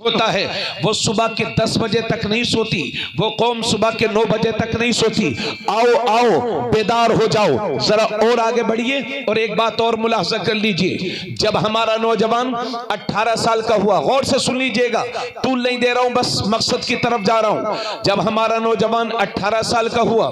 होता है वो सुबह के 10 बजे तक नहीं सोती, वो कौम सुबह के 9 बजे तक नहीं सोती। आओ आओ बेदार हो जाओ, जरा और आगे बढ़िए। और एक बात और मुलाहजा कर लीजिए, जब हमारा नौजवान 18 साल का हुआ, गौर से सुन लीजिएगा, टूल नहीं दे रहा हूं, बस मकसद की तरफ जा रहा हूं। जब हमारा नौजवान 18 साल का हुआ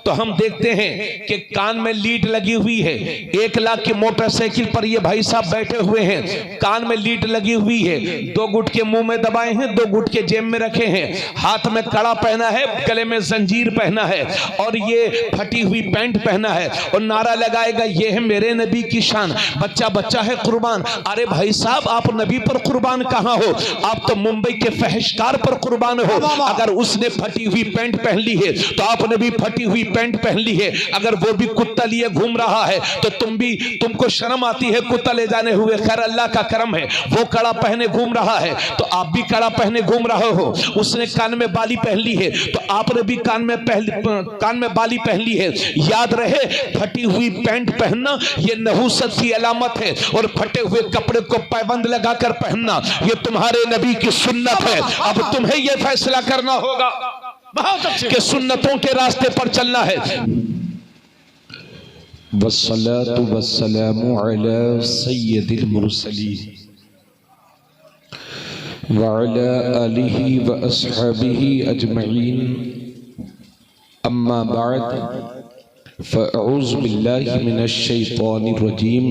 तो हम देखते हैं कि कान में लीड लगी हुई है। 1 लाख की मोटरसाइकिल पर ये भाई साहब बैठे हुए हैं, कान में लीड लगी हुई है, 2 गुटके मुंह में दबाए हैं, 2 गुटके जेब में रखे हैं, हाथ में कड़ा पहना है, गले में जंजीर पहना है और ये फटी हुई पैंट पहना है और नारा लगाएगा ये है मेरे नबी की शान, बच्चा बच्चा है कुर्बान। अरे भाई साहब, आप नबी पर कुर्बान कहां हो? आप तो मुंबई के फहशकार पर कुर्बान हो। अगर उसने फटी हुई पैंट पहन ली है तो आपने भी फटी हुई पैंट पहन ली है। अगर वो भी कुत्ता लिए घूम रहा है तो तुमको शर्म आती है कुत्ता ले जाने हुए। खैर अल्लाह का करम है, वो कड़ा पहने घूम रहा है तो आप भी कड़ा पहने घूम रहे हो। उसने कान में बाली पहन ली है तो आपने भी कान में बाली पहन ली है। याद रहे, फटी हुई पैंट पहनना ये नहुसत की अलामत है और फटे हुए कपड़े को पाबंद लगाकर पहनना ये तुम्हारे नबी की सुन्नत है। अब तुम्हें यह फैसला करना होगा कि सुन्नतों के रास्ते पर चलना है। वस्सलातु वस्सलामु अला सय्यदिल मुरसलीन व अला आलिहि व अस्हाबिहि अजमईन, अम्मा बाद फ़अऊज़ु बिल्लाहि मिनश शैतानिर रजीम,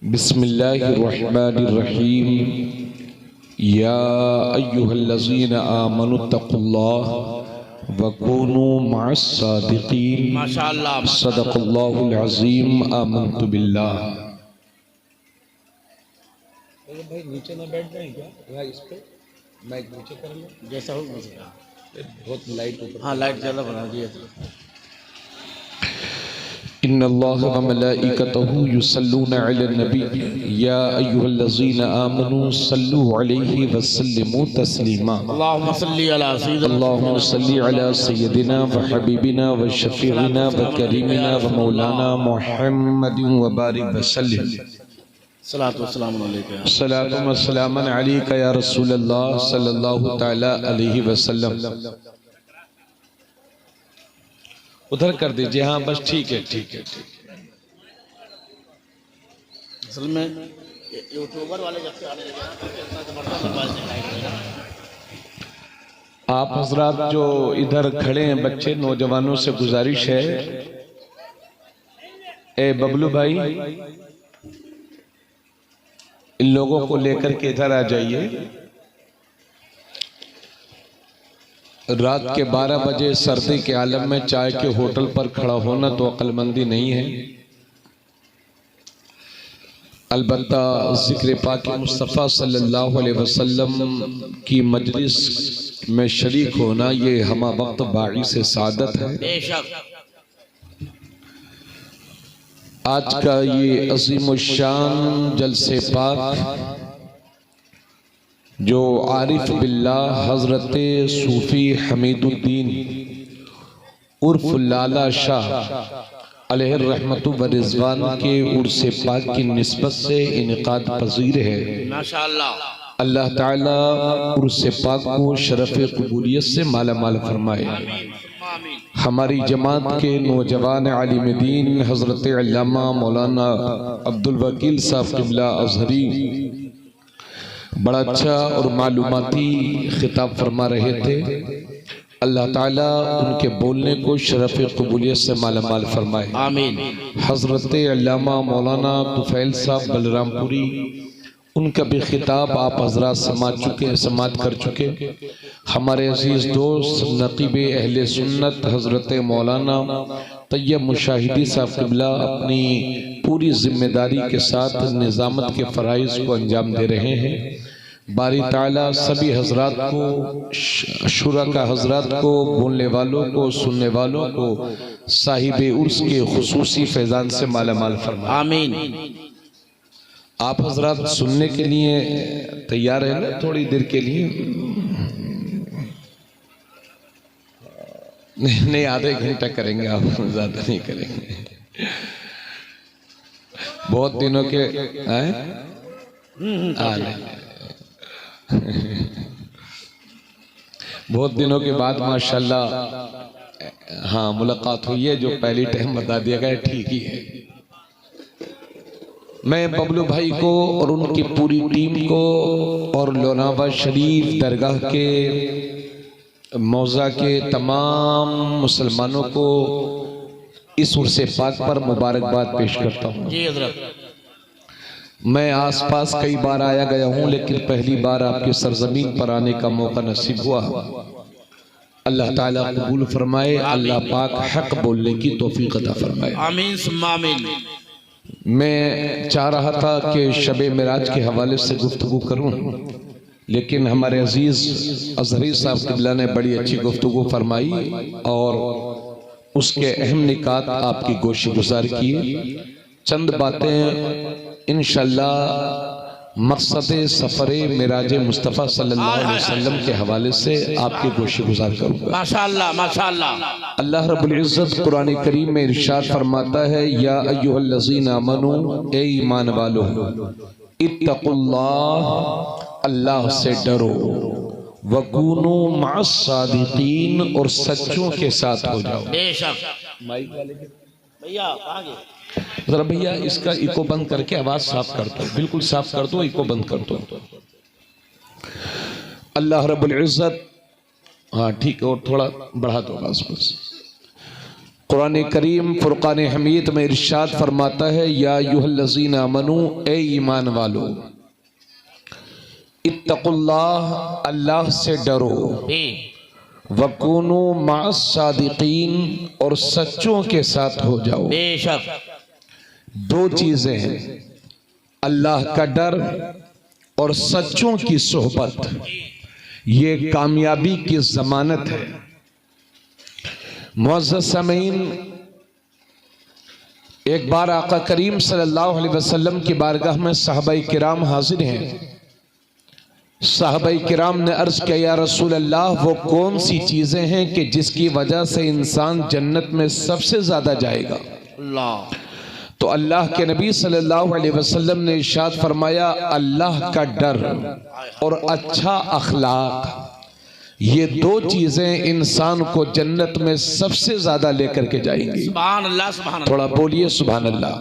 बिस्मिल्लाहिर रहमानिर रहीम। या अय्युहल्लज़ीना आमनुत्तक़ुल्लाह वकूनू मअस सादिक़ीन। माशाअल्लाह, सदक़ल्लाहुल अज़ीम। आमनतु बिल्लाह। भाई नीचे ना बैठ जाए क्या? यहाँ इस पे माइक नीचे कर लो, जैसा हो बहुत लाइट ऊपर। हाँ, लाइट ज़्यादा बना दिया। इन्नल्लाह व मलाइकतहु युसल्लूना अलन नबी या अय्युहल्लज़ीना आमनू सल्लू अलैहि व सल्लिमू तस्लीमा। अल्लाहुम्मा सल्ली अला सय्यदिना व हबीबिना व शफीइना व करीमिना व मौलाना मुहम्मदिन व बारिक व सल्लिम। सलातु वस्सलाम अलैका या रसूलल्लाह सल्लल्लाहु तआला अलैहि वसल्लम। उधर कर दीजिए। हाँ बस ठीक है, ठीक है, ठीक है। असल में यूट्यूबर वाले जब से आने लगे, आप हजरात जो इधर खड़े हैं बच्चे नौजवानों से गुजारिश है, ए बबलू भाई इन लोगों को लेकर के इधर आ जाइए। रात के 12 बजे सर्दी के आलम में चाय के होटल पर खड़ा होना तो अक्लमंदी नहीं है। अलबत्ता ज़िक्र पाक मुस्तफ़ा सल्लल्लाहु अलैहि वसल्लम की मजलिस में शरीक होना ये हमा वक्त बाई से सादत है। आज का ये अज़ीमुश्शान जलसे पाक जो आरिफ बिल्लाह हजरत सूफी हमीदुद्दीन उर्फ लाला शाह अलैहि रहमतु व रिज़वान के उर्से पाक की निस्बत से इनकाद पजीर है। माशाअल्लाह। अल्लाह ताला उर्से पाक को शरफ़ क़बूलियत से माला माल फरमाए। हमारी जमात के नौजवान आलिम दीन हजरत अल्लामा मौलाना अब्दुल वकील साहब क़िबला अज़हरी बड़ा अच्छा और मालूमाती खिताब फरमा रहे थे। अल्लाह ताला उनके बोलने को शरफ़ क़बूलियत से मालामाल फरमाए। आमीन। हज़रत अल्लामा मौलाना तुफ़ैल साहब बलरामपुरी, उनका भी खिताब आप हजरात समात कर चुके। हमारे अजीज़ दोस्त नक़ीब अहले सुन्नत हज़रत मौलाना तैयब मुशाहिदी साहब क़िबला अपनी पूरी जिम्मेदारी के साथ निज़ामत के फ़राइज़ को अंजाम दे रहे हैं। बारी ताला सभी हजरात को, शुरका हजरात को, बोलने वालों को, सुनने वालों को साहिबे उर्स के खुसूसी फैज़ान से माला माल फरमाए। आमीन। आप हजरात सुनने के लिए तैयार हैं ना? थोड़ी देर के लिए नहीं, आधे घंटा करेंगे, आप ज्यादा नहीं करेंगे। बहुत दिनों के बहुत दिनों के बाद माशाल्लाह हाँ मुलाकात हुई है। जो पहली टाइम बता दिया गया ठीक ही है। मैं बबलू भाई को और उनकी पूरी टीम को और लोनावा शरीफ दरगाह के मौजा के तमाम मुसलमानों को इस उर्से पाक पर मुबारकबाद पेश करता हूँ। जी हज़रत। मैं आसपास कई बार आया गया हूँ, लेकिन पहली बार आपके सरजमीन पर आने का मौका नसीब हुआ। अल्लाह ताला कबूल फरमाए, अल्लाह पाक हक बोलने की तौफीक अता फरमाए। आमीन सुम्मा आमीन। मैं चाह रहा था कि शबे मिराज के हवाले से गुफ्तगू करूँ, लेकिन हमारे अजीज अजहरी साहब क़िबला ने बड़ी अच्छी गुफ्तगू फरमाई और उसके अहम निकात आपकी गोशी गुजार किए। चंद बातें इंशाअल्लाह मकसद सफ़रे मिराज मुस्तफ़ा सल्लल्लाहु अलैहि वसल्लम के हवाले से आपके गोशी गुजार करूँगा। माशाअल्लाह माशाअल्लाह। अल्लाह रब्बुल इज़्ज़त कुरान करीम में इरशाद फरमाता है, या अय्युहल्लज़ीना आमनू, ए ईमान वालो, इत्तक़ुल्लाह, अल्लाह से डरो, वकूनू मअस सादिकीन, और सच्चों के साथ हो जाओ। माइक वाले भैया आगे जरा, भैया इसका इको बंद करके आवाज साफ कर दो, बिल्कुल साफ कर दो, इको बंद कर दो। अल्लाह रब्बुल इज़्ज़त, हाँ ठीक है, और थोड़ा बढ़ा दो आवाज बस। कुरान करीम फुरकान हमीद में इरशाद फरमाता है, या अय्युहल्लज़ीना आमनू, ए ईमान वालो, इत्तक़ुल्लाह, अल्लाह से डरो, वकूनू मअस सादिकीन, और सच्चों के साथ हो जाओ। बेशक दो चीजें हैं, अल्लाह का डर और सच्चों की सोहबत, ये कामयाबी की जमानत है। मुअज़्ज़ज़ सामीन, एक बार आका करीम सल्लल्लाहु अलैहि वसल्लम की बारगाह में सहाबाई किराम हाजिर हैं। सहाबाई किराम ने अर्ज किया, या रसूल अल्लाह, वो कौन सी चीजें हैं कि जिसकी वजह से इंसान जन्नत में सबसे ज्यादा जाएगा? अल्लाह। तो अल्लाह के नबी सल्लल्लाहु अलैहि वसल्लम ने इरशाद फरमाया, अल्लाह का डर और अच्छा अखलाक, ये दो चीजें इंसान को जन्नत में सबसे ज्यादा लेकर के जाएंगी। सुभान अल्लाह, सुभान अल्लाह। थोड़ा बोलिए सुभान अल्लाह,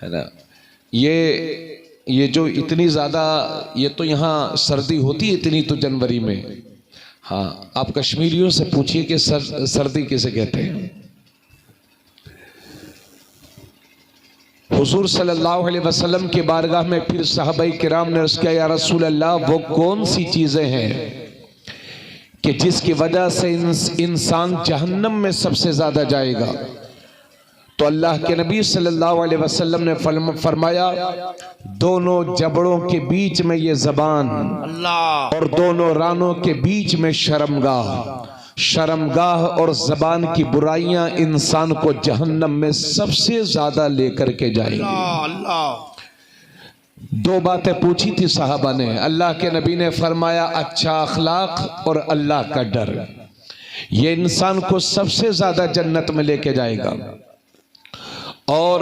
है ना। ये जो इतनी ज्यादा, ये तो यहाँ सर्दी होती है इतनी तो जनवरी में। हाँ, आप कश्मीरियों से पूछिए कि सर्दी किसे कहते हैं। हुजूर सल्लल्लाहु अलैहि वसल्लम के बारगाह में फिर सहाबाई किराम ने अर्ज़ किया, या रसूल अल्लाह, वो कौन सी चीजें हैं कि जिसकी वजह से इंसान जहन्नम में सबसे ज्यादा जाएगा? तो अल्लाह के नबी सल्लल्लाहु अलैहि वसल्लम ने फरमाया, दोनों जबड़ों के बीच में ये जबान, अल्लाह, और दोनों रानों के बीच में शर्मगाह। शर्मगाह और जबान की बुराइयां इंसान को जहन्नम में सबसे ज्यादा लेकर के जाएंगी। दो बातें पूछी थी साहबा ने। अल्लाह के नबी ने फरमाया, अच्छा अखलाक और अल्लाह का डर, ये इंसान को सबसे ज्यादा जन्नत में लेके जाएगा। और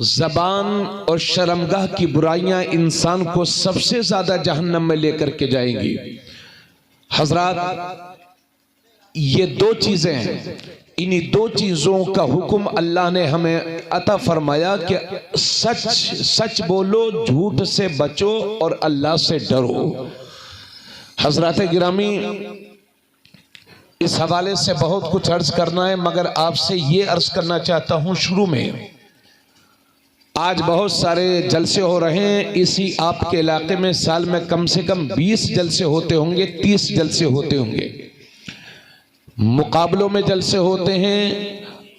जबान और शर्मगाह की बुराइयां इंसान को सबसे ज्यादा जहन्नम में लेकर के जाएंगी। हजरात, ये दो चीजें हैं, इन्हीं दो चीजों का हुक्म अल्लाह ने हमें अता फरमाया कि सच सच बोलो, झूठ से बचो और अल्लाह से डरो। हजरत गिरामी, इस हवाले से बहुत कुछ अर्ज करना है, मगर आपसे ये अर्ज करना चाहता हूं शुरू में, आज बहुत सारे जलसे हो रहे हैं। इसी आपके इलाके में साल में कम से कम 20 जलसे होते होंगे, 30 जलसे होते होंगे। मुकाबलों में जलसे होते हैं,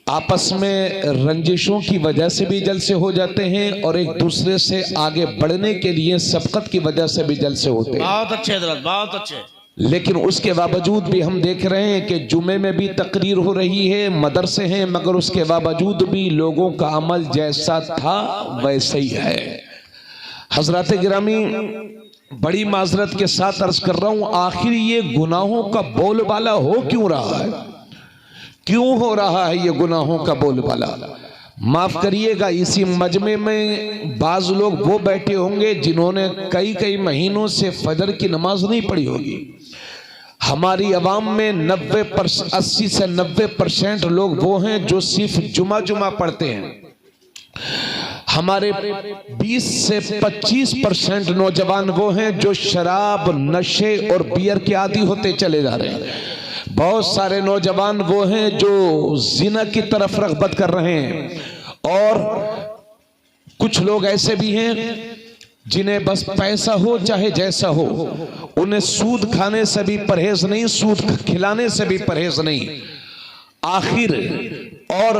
आपस में रंजिशों की वजह से भी जलसे हो जाते हैं, और एक दूसरे से आगे बढ़ने के लिए सबकत की वजह से भी जलसे होते हैं। बहुत अच्छे, बहुत अच्छे। लेकिन उसके बावजूद भी हम देख रहे हैं कि जुमे में भी तकरीर हो रही है, मदरसे हैं, मगर उसके बावजूद भी लोगों का अमल जैसा था वैसे ही है। हजरत गिरामी, बड़ी माजरत के साथ अर्ज कर रहा हूं, आखिर ये गुनाहों का बोलबाला हो क्यों रहा है? क्यों हो रहा है ये गुनाहों का बोलबाला? माफ करिएगा, इसी मजमे में बाज लोग वो बैठे होंगे जिन्होंने कई कई महीनों से फजर की नमाज नहीं पढ़ी होगी। हमारी अवाम में 80 से 90% लोग वो हैं जो सिर्फ जुमा पढ़ते हैं। हमारे 20 से 25% नौजवान वो हैं जो शराब, नशे और बियर के आदी होते चले जा रहे हैं। बहुत सारे नौजवान वो हैं जो जिना की तरफ रग़बत कर रहे हैं, और कुछ लोग ऐसे भी हैं जिन्हें बस पैसा हो चाहे जैसा हो, उन्हें सूद खाने से भी परहेज नहीं, सूद खिलाने से भी परहेज नहीं। आखिर और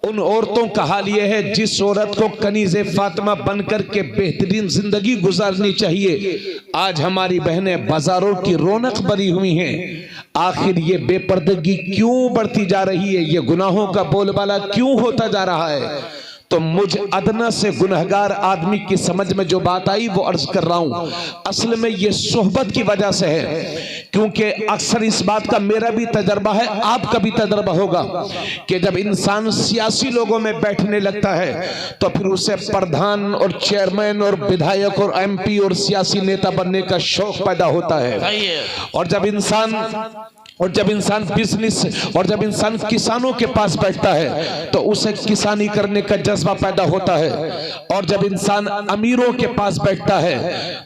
उन औरतों का हाल यह है जिस औरत को कनीज़े फातिमा बनकर के बेहतरीन जिंदगी गुजारनी चाहिए, आज हमारी बहनें बाजारों की रौनक बनी हुई हैं। आखिर ये बेपर्दगी क्यों बढ़ती जा रही है? ये गुनाहों का बोलबाला क्यों होता जा रहा है? तो मुझ अदना से गुनहगार आदमी की समझ में जो बात आई वो अर्ज कर रहा हूं। असल में ये सोहबत की वजह से है, क्योंकि अक्सर इस बात का मेरा भी तजर्बा है, आपका भी तजर्बा होगा कि जब इंसान सियासी लोगों में बैठने लगता है तो फिर उसे प्रधान और चेयरमैन और विधायक और MP और सियासी नेता बनने का शौक पैदा होता है। और जब इंसान बिजनेस और जब इंसान किसानों के पास बैठता है तो उसे किसानी करने का जज्बा पैदा होता है। और जब इंसान अमीरों के पास बैठता है,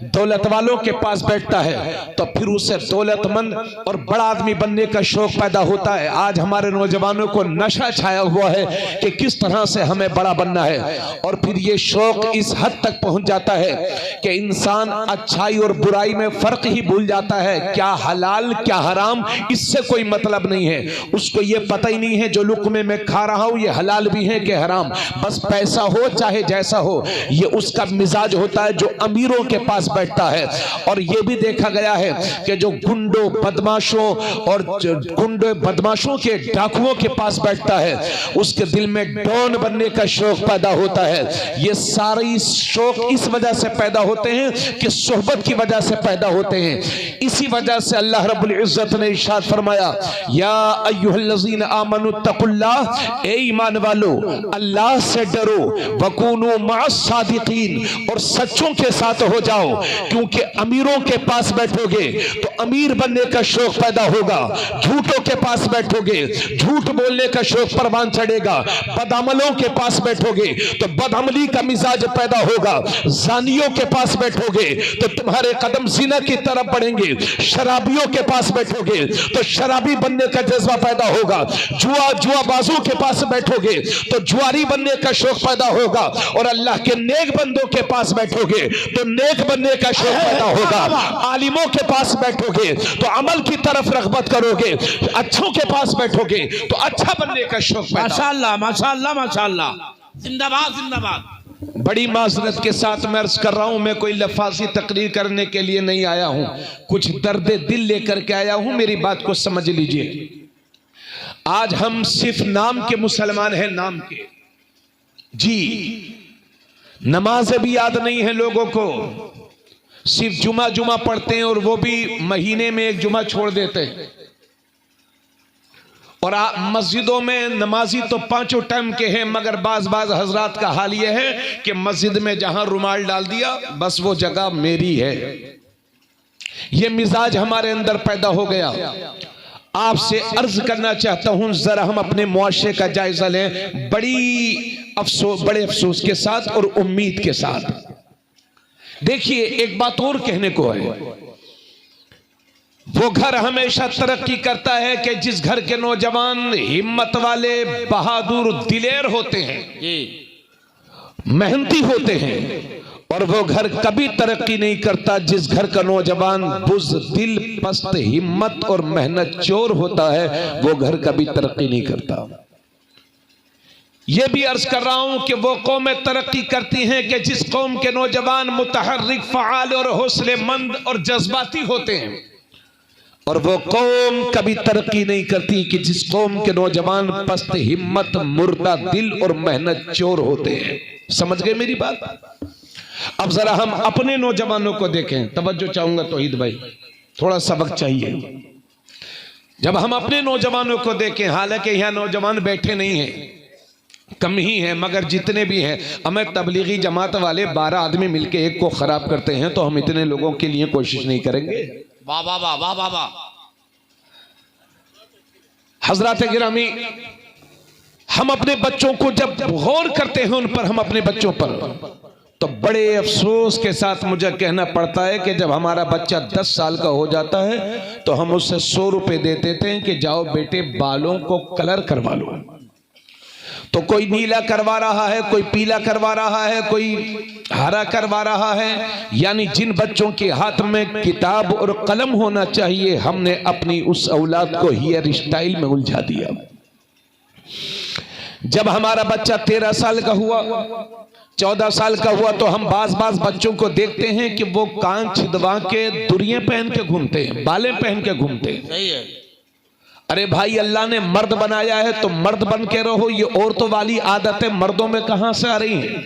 दौलत वालों के पास बैठता है, तो फिर उसे दौलतमंद और बड़ा आदमी बनने का शौक पैदा होता है। आज हमारे नौजवानों को नशा छाया हुआ है कि किस तरह से हमें बड़ा बनना है, और फिर ये शौक इस हद तक पहुंच जाता है कि इंसान अच्छाई और बुराई में फर्क ही भूल जाता है। क्या हलाल क्या हराम इससे कोई मतलब नहीं है, उसको ये पता ही नहीं है जो लुक़मे में खा रहा हूं ये हलाल भी है कि हराम। बस पैसा हो चाहे जैसा हो, ये उसका मिजाज होता है जो अमीरों के पास बैठता है। और ये भी देखा गया है कि जो गुंडों बदमाशों के डाकुओं के पास बैठता है, उसके दिल में डॉन बनने का शौक पैदा होता है। ये सारे शौक इस वजह से पैदा होते हैं कि सोहबत की वजह से पैदा होते हैं। इसी वजह से अल्लाह रब्बुल इज्जत ने इरशाद फरमाया, या अय्युहल्लज़ीना आमनु तक़ुल्लाह, ए ईमान वालो अल्लाह से डरो, वकूनु मअस सादिकीन, और सच्चों के साथ हो जाओ। क्योंकि अमीरों के पास बैठोगे तो अमीर बनने का शौक पैदा होगा, झूठों के पास बैठोगे झूठ बोलने का शौक परवान चढ़ेगा, बदअमलों के पास बैठोगे तो बदअमली का मिजाज पैदा होगा, जानियों के पास बैठोगे तो तुम्हारे कदम जिना की तरफ बढ़ेंगे, शराबियों के पास बैठोगे तो शराबी बनने का जज्बा पैदा होगा, जुआबाजों के पास बैठोगे तो जुआरी बनने का शौक पैदा होगा, और अल्लाह के नेक बंदों के पास बैठोगे तो नेक बनने का शौक पैदा होगा, आलिमों के पास बैठोगे तो अमल की तरफ रग़बत करोगे, अच्छों के पास बैठोगे तो अच्छा बनने का शौक पैदा। माशाअल्लाह माशाअल्लाह माशाअल्लाह, जिंदाबाद जिंदाबाद। बड़ी माजरत के साथ मैं अर्ज कर रहा हूं, मैं कोई लफाजी तकरीर करने के लिए नहीं आया हूं, कुछ दर्द दिल लेकर के आया हूं, मेरी बात को समझ लीजिए। आज हम सिर्फ नाम के मुसलमान हैं, नाम के जी, नमाज भी याद नहीं है लोगों को, सिर्फ जुमा पढ़ते हैं और वो भी महीने में एक जुमा छोड़ देते हैं। और मस्जिदों में नमाजी तो 5 टाइम के हैं, मगर बाज हजरात का हाल यह है कि मस्जिद में जहां रुमाल डाल दिया बस वो जगह मेरी है। ये मिजाज हमारे अंदर पैदा हो गया। आपसे अर्ज करना चाहता हूं, जरा हम अपने मुआशरे का जायजा लें, बड़े अफसोस के साथ और उम्मीद के साथ। देखिए, एक बात और कहने को है, वो घर हमेशा तरक्की करता है कि जिस घर के नौजवान हिम्मत वाले, बहादुर, दिलेर होते हैं, मेहनती होते हैं। और वो घर कभी तरक्की नहीं करता जिस घर का नौजवान बुज़दिल, पस्त हिम्मत और मेहनत चोर होता है, वो घर कभी तरक्की नहीं करता। ये भी अर्ज कर रहा हूं कि वो कौमें तरक्की करती हैं कि जिस कौम के नौजवान मुतहर्रिक, फ़आल और हौसलेमंद और जज्बाती होते हैं। और वो कौम कभी तरक्की नहीं करती कि जिस कौम के नौजवान पस्त हिम्मत, मुर्दा दिल और मेहनत चोर होते हैं। समझ गए मेरी बात? अब जरा हम अपने नौजवानों को देखें, तवज्जो चाहूंगा तौहीद भाई, थोड़ा सबक चाहिए। जब हम अपने नौजवानों को देखें, हालांकि यहां नौजवान बैठे नहीं हैं, कम ही है, मगर जितने भी हैं, हमें तबलीगी जमात वाले 12 आदमी मिलके एक को खराब करते हैं तो हम इतने लोगों के लिए कोशिश नहीं करेंगे। वाह वाह वाह वाह वाह वाह। हजरात गिरामी, हम अपने बच्चों को जब गौर करते हैं उन पर, हम अपने बच्चों पर, तो बड़े अफसोस के साथ मुझे कहना पड़ता है कि जब हमारा बच्चा 10 साल का हो जाता है तो हम उससे 100 रुपए दे देते हैं कि जाओ बेटे बालों को कलर करवा लो। तो कोई नीला करवा रहा है, कोई पीला करवा रहा है, कोई हरा करवा रहा है। यानी जिन बच्चों के हाथ में किताब और कलम होना चाहिए, हमने अपनी उस औलाद को हेयर स्टाइल में उलझा दिया। जब हमारा बच्चा 13 साल का हुआ, 14 साल का हुआ, तो हम बाज बच्चों को देखते हैं कि वो कान छिदवा के दुरियां पहन के घूमते हैं, बाले पहन के घूमते हैं। सही है। अरे भाई, अल्लाह ने मर्द बनाया है तो मर्द बन के रहो। ये औरतों वाली आदतें मर्दों में कहां से आ रही हैं?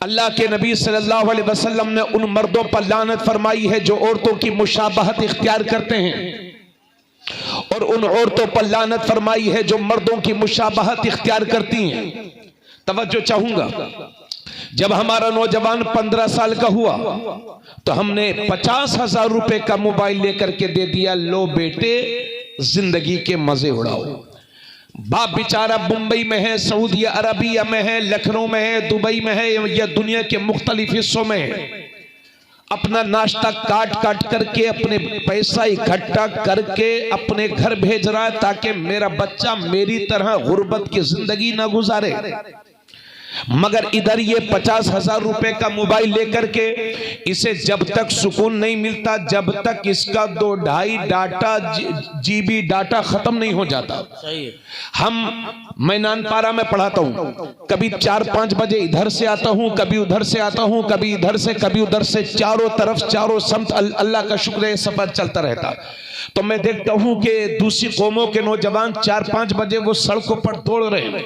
अल्लाह के नबी सल्लल्लाहु अलैहि वसल्लम ने उन मर्दों पर लानत फरमाई है जो औरतों की मुशाबहत इख्तियार करते हैं, और उन औरतों पर लानत फरमाई है जो मर्दों की मुशाबहत इख्तियार करती हैं। तवज्जो चाहूंगा, जब हमारा नौजवान 15 साल का हुआ तो हमने 50,000 रुपए का मोबाइल लेकर के दे दिया, लो बेटे जिंदगी के मजे उड़ाओ। बाप बेचारा मुंबई में है, सऊदी अरबिया में है, लखनऊ में है, दुबई में है, या दुनिया के मुख्तलिफ हिस्सों में है। अपना नाश्ता काट करके, अपने पैसा इकट्ठा करके अपने घर भेज रहा है ताकि मेरा बच्चा मेरी तरह गुर्बत की जिंदगी ना गुजारे। मगर इधर ये 50,000 रुपए का मोबाइल लेकर के इसे जब तक सुकून नहीं मिलता, जब तक इसका 2-2.5 GB डाटा खत्म नहीं हो जाता। सही है। मैं नानपारा में पढ़ाता हूँ, कभी 4-5 बजे इधर से आता हूँ, कभी उधर से आता हूँ, कभी इधर से कभी उधर से, चारों तरफ चारों समत अल्लाह का शुक्र है सफर चलता रहता। तो मैं देखता हूं कि दूसरी कौमों के नौजवान 4-5 बजे वो सड़कों पर दौड़ रहे हैं,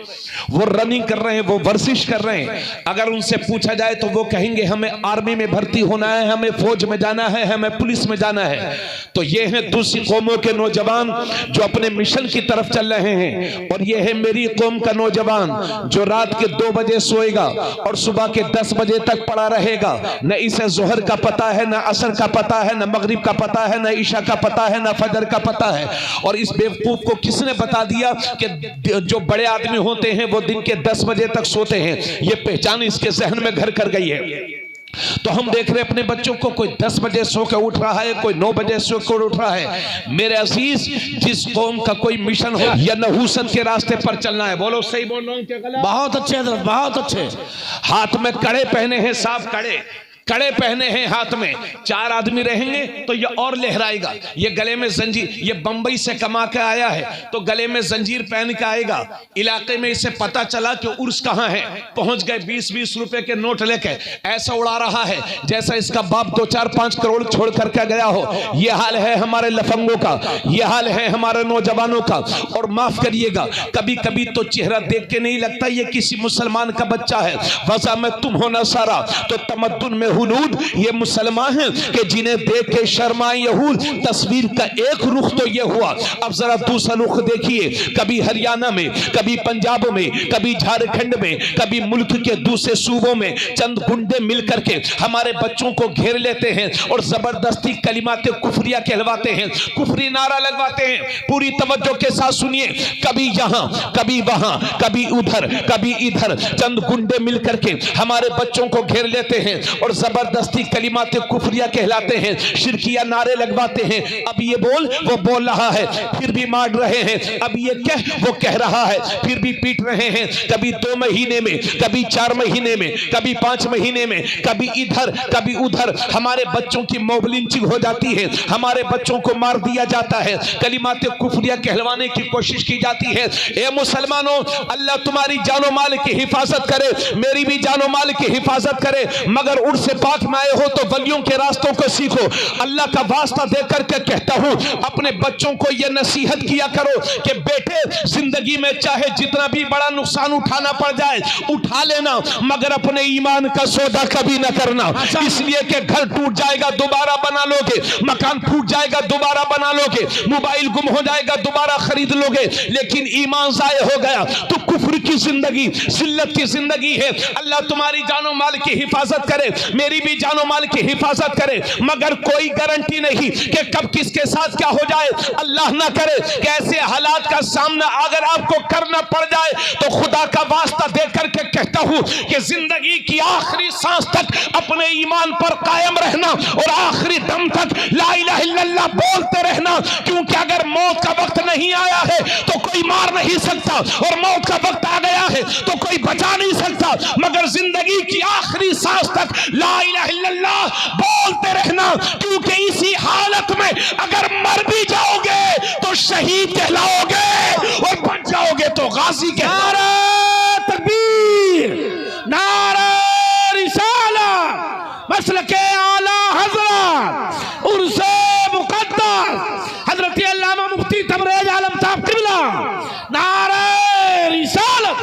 वो रनिंग कर रहे हैं, वो वर्जिश कर रहे हैं। अगर उनसे पूछा जाए तो वो कहेंगे हमें आर्मी में भर्ती होना है, हमें फौज में जाना है, हमें पुलिस में जाना है। तो ये है दूसरी कौमों के नौजवान जो अपने मिशन की तरफ चल रहे हैं, और ये है मेरी कौम का नौजवान जो रात के 2 बजे सोएगा और सुबह के 10 बजे तक पड़ा रहेगा। न इसे जोहर का पता है, न असर का पता है, न मगरिब का पता है, न ईशा का पता है, न फजर का पता है। और इस बेवकूफ को किसने बता दिया कि जो बड़े आदमी होते हैं वो दिन के 10 बजे तक सोते हैं? ये पहचान इसके जहन में घर कर गई है। तो हम देख रहे अपने बच्चों को, कोई 10 बजे सो के उठ रहा है, कोई 9 बजे सो के उठ रहा है। मेरे अजीज, जिस कौम का कोई मिशन हो या नहूसत के रास्ते पर चलना है, बोलो सही बोल रहा हूं क्या गलत? बहुत अच्छे, बहुत अच्छे। हाथ में कड़े पहने हैं, साफ कड़े पहने हैं हाथ में। 4 आदमी रहेंगे तो ये और लहराएगा। ये गले में जंजीर, ये बंबई से कमा के आया है तो गले में जंजीर पहन के आएगा। इलाके में इसे पता चला कि उर्स कहाँ है, पहुंच गए 20-20 रुपए के नोट लेके, ऐसा उड़ा रहा है जैसा इसका बाप 2-4-5 करोड़ छोड़ करके गया हो। ये हाल है हमारे लफंगों का, ये हाल है हमारे नौजवानों का। और माफ करिएगा, कभी कभी तो चेहरा देख के नहीं लगता ये किसी मुसलमान का बच्चा है। वजह में तुम हो ना सारा तो तमद्दुन में हुनूद, ये मुसलमान हैं कि जिन्हें देख के शर्माए यहूद। तस्वीर का एक रुख तो ये हुआ, अब जरा दूसरा रुख देखिए। कभी हरियाणा में, कभी पंजाब में, कभी झारखंड में, कभी मुल्क के दूसरे सूबों में चंद गुंडे मिलकर के हमारे बच्चों को घेर लेते हैं और जबरदस्ती कलिमाते कुफरिया कहलवाते हैं, कुफरी नारा लगवाते हैं। पूरी तवज्जो के साथ सुनिए, कभी यहां, कभी वहां, कभी उधर, कभी इधर चंद गुंडे मिलकर के हमारे बच्चों को घेर लेते हैं और जबरदस्ती कलिमाते कुफरिया कहलाते हैं, शिरकिया नारे लगवाते हैं। अब ये बोल, वो बोल रहा है, फिर भी मार रहे हैं। अब ये कह, वो कह रहा है, फिर भी पीट रहे हैं। कभी 2 महीने में, कभी 4 महीने में, कभी 5 महीने में, कभी इधर कभी उधर हमारे बच्चों की मॉब लिंचिंग हो जाती है, हमारे बच्चों को मार दिया जाता है, कलिमाते कुफरिया कहलवाने की कोशिश की जाती है। ए मुसलमानों, अल्लाह तुम्हारी जानो माल की हिफाजत करे, मेरी भी जानो माल की हिफाजत करे, मगर उर्स से पाक में आए हो तो वलियों के रास्तों को सीखो। अल्लाह का वास्ता दे करके कहता हूं, अपने बच्चों को यह नसीहत किया करो कि बेटे जिंदगी में चाहे जितना भी बड़ा नुकसान उठाना पड़ जाए उठा लेना, मगर अपने ईमान का सौदा कभी ना करना। इसलिए कि घर टूट जाएगा दोबारा बना लोगे, मकान फूट जाएगा दोबारा बना लोगे, मोबाइल गुम हो जाएगा दोबारा खरीद लोगे, लेकिन ईमान जाये हो गया तो कुफ्र की जिंदगी, जिल्लत की जिंदगी है। अल्लाह तुम्हारी जानो माल की हिफाजत करे, मेरी भी जानो माल की हिफाजत करे, मगर कोई गारंटी नहीं कि कब किसके साथ क्या हो जाए। अल्लाह ना करे कि ऐसे हालात का सामना अगर आपको करना पड़ जाए तो खुदा का वास्ता दे करके कहता हूं कि जिंदगी की आखिरी सांस तक अपने ईमान पर कायम रहना और आखिरी दम तक ला इलाहा इल्लल्लाह बोलते रहना, क्योंकि अगर मौत का वक्त नहीं आया है तो कोई मार नहीं सकता और मौत का वक्त आ गया है तो कोई बचा नहीं सकता, मगर जिंदगी की आखिरी सांस तक ला इलाहा इल्लल्लाह बोलते रहना, क्योंकि इसी हालत में अगर मर भी जाओगे तो शहीद कहलाओगे और बच जाओगे तो गाजी कहलाओगे। नारा तकबीर, नारा रिसालत, मसलके आला हजरत उर्से मुकद्दस हजरत अल्लामा मुफ्ती तबरेज आलम साहब किबला, नारा रिसालत।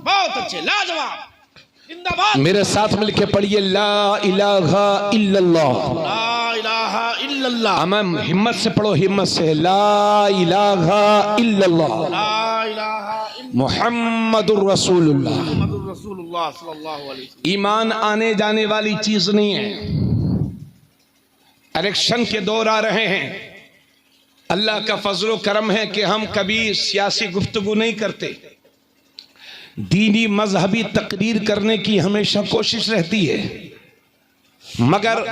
बहुत अच्छे, लाजवाब, जिंदाबाद। मेरे साथ मिलके पढ़िए ला इलाहा इल्लल्लाह। ला इलाहा इल्लल्लाह। अमम हिम्मत से पढ़ो, हिम्मत से, ला इलाहा इल्लल्लाह ला इलाहा मुहम्मदुर रसूलुल्लाह। मुहम्मदुर रसूलुल्लाह सल्लल्लाहु अलैहि वसल्लम। ईमान आने जाने वाली चीज नहीं है। इलेक्शन के दौर आ रहे हैं, अल्लाह का फजलो करम है कि हम कभी सियासी गुफ्तगू नहीं करते, दीनी मजहबी तकरीर करने की हमेशा कोशिश रहती है, मगर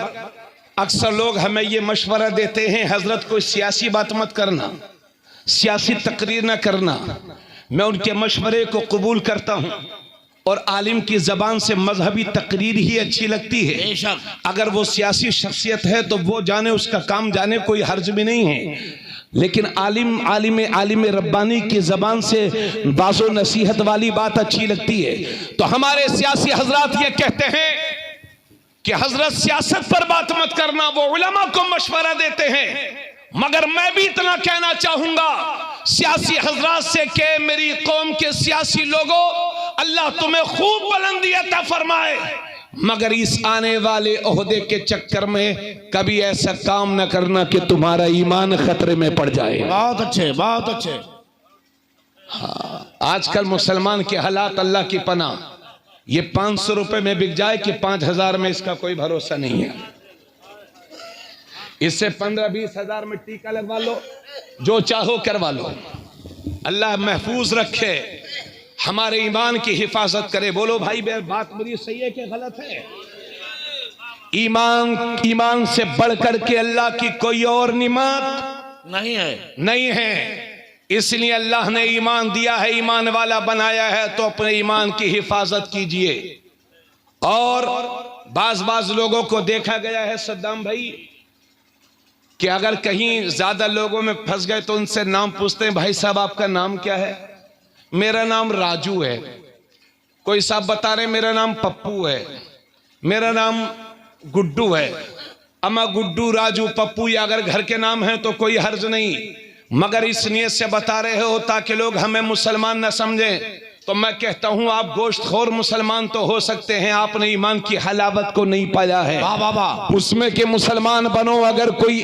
अक्सर लोग हमें ये मशवरा देते हैं हजरत कोई सियासी बात मत करना, सियासी तकरीर ना करना। मैं उनके मशवरे को कबूल करता हूं और आलिम की जबान से मजहबी तकरीर ही अच्छी लगती है। बेशक अगर वो सियासी शख्सियत है तो वो जाने, उसका काम जाने, कोई हर्ज भी नहीं है, लेकिन आलिम रब्बानी की जबान से बाजो नसीहत वाली बात अच्छी लगती है। तो हमारे सियासी हजरात ये कहते हैं कि हजरत सियासत पर बात मत करना, वो उलमा को मशवरा देते हैं, मगर मैं भी इतना कहना चाहूंगा सियासी हजरात से कि मेरी कौम के सियासी लोगों, अल्लाह तुम्हें खूब बुलंदी अता फरमाए, मगर इस आने वाले ओहदे के चक्कर में कभी ऐसा काम न करना कि तुम्हारा ईमान खतरे में पड़ जाए। बहुत अच्छे, बहुत अच्छे। हाँ, आजकल मुसलमान के हालात अल्लाह की पनाह, ये 500 रुपए में बिक जाए कि 5000 में, इसका कोई भरोसा नहीं है। इससे 15-20 हजार में टीका लगवा लो, जो चाहो करवा लो। अल्लाह महफूज रखे, हमारे ईमान की हिफाजत करे। बोलो भाई, बात मेरी सही है कि गलत है? ईमान से बढ़कर के अल्लाह की कोई और निमत नहीं है। इसलिए अल्लाह ने ईमान दिया है, ईमान वाला बनाया है, तो अपने ईमान की हिफाजत कीजिए। और बाज लोगों को देखा गया है सद्दाम भाई कि अगर कहीं ज्यादा लोगों में फंस गए तो उनसे नाम पूछते हैं, भाई साहब आपका नाम क्या है? मेरा नाम राजू है। कोई साहब बता रहे मेरा नाम पप्पू है, मेरा नाम गुड्डू है। अमा गुड्डू, राजू, पप्पू या अगर घर के नाम है तो कोई हर्ज नहीं, मगर इस नियत से बता रहे हो ताकि लोग हमें मुसलमान न समझें। तो मैं कहता हूं आप गोश्तखोर मुसलमान तो हो सकते हैं, आपने ईमान की हलावत को नहीं पाया है। वाह वाह वाह। उसमें के मुसलमान बनो। अगर कोई